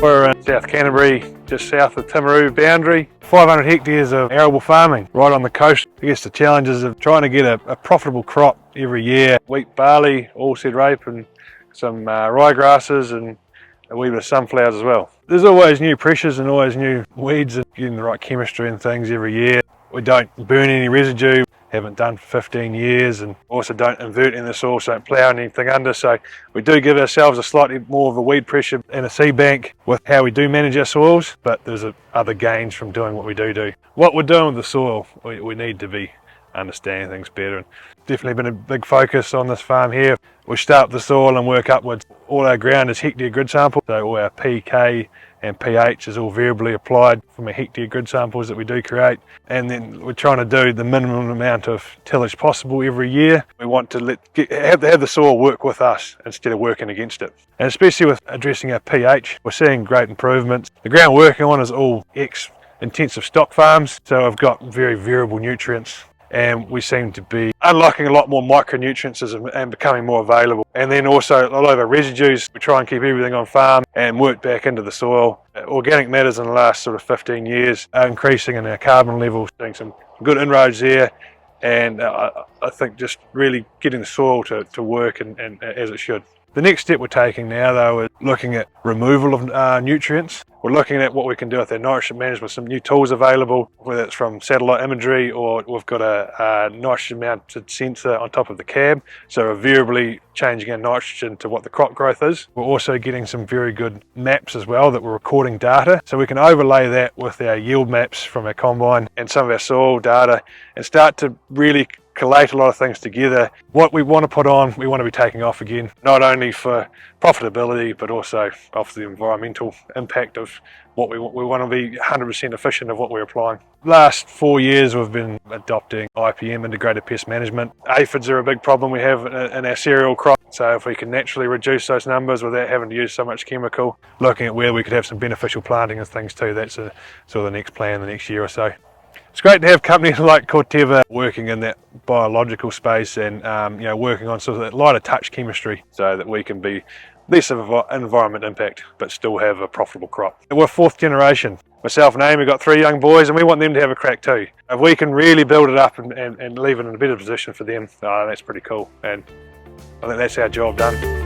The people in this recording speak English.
We're in South Canterbury, just south of the Timaru boundary. 500 hectares of arable farming right on the coast. I guess the challenges of trying to get a profitable crop every year. Wheat, barley, oilseed rape and some ryegrasses and a wee bit of sunflowers as well. There's always new pressures and always new weeds and getting the right chemistry and things every year. We don't burn any residue, haven't done for 15 years, and also don't invert in the soil, so don't plough anything under. So we do give ourselves a slightly more of a weed pressure and a seed bank with how we do manage our soils, but there's other gains from doing what we do. What we're doing with the soil, we need to be understanding things better, and definitely been a big focus on this farm here. We start with the soil and work upwards. All our ground is hectare grid sample, so all our PK and pH is all variably applied from our hectare grid samples that we do create, and then we're trying to do the minimum amount of tillage possible every year. We want to have the soil work with us instead of working against it, and especially with addressing our pH, we're seeing great improvements. The ground we're working on is all intensive stock farms, so I've got very variable nutrients, and we seem to be unlocking a lot more micronutrients and becoming more available. And then also a lot of our residues, we try and keep everything on farm and work back into the soil. Organic matters in the last sort of 15 years are increasing in our carbon levels, doing some good inroads there, and I think just really getting the soil to work and as it should. The next step we're taking now though is looking at removal of nutrients. We're looking at what we can do with our nitrogen management, some new tools available, whether it's from satellite imagery or we've got a nitrogen mounted sensor on top of the cab, so we're variably changing our nitrogen to what the crop growth is. We're also getting some very good maps as well that we're recording data, so we can overlay that with our yield maps from our combine and some of our soil data and start to really collate a lot of things together. What we want to put on, we want to be taking off again, not only for profitability, but also off the environmental impact of what we want to be 100% efficient of what we're applying. Last 4 years we've been adopting IPM, integrated pest management. Aphids are a big problem we have in our cereal crop, so if we can naturally reduce those numbers without having to use so much chemical, looking at where we could have some beneficial planting and things too, that's sort of the next plan the next year or so. It's great to have companies like Corteva working in that biological space and working on sort of that lighter touch chemistry so that we can be less of an environment impact but still have a profitable crop. We're fourth generation. Myself and Amy, we've got 3 young boys and we want them to have a crack too. If we can really build it up and leave it in a better position for them, that's pretty cool, and I think that's our job done.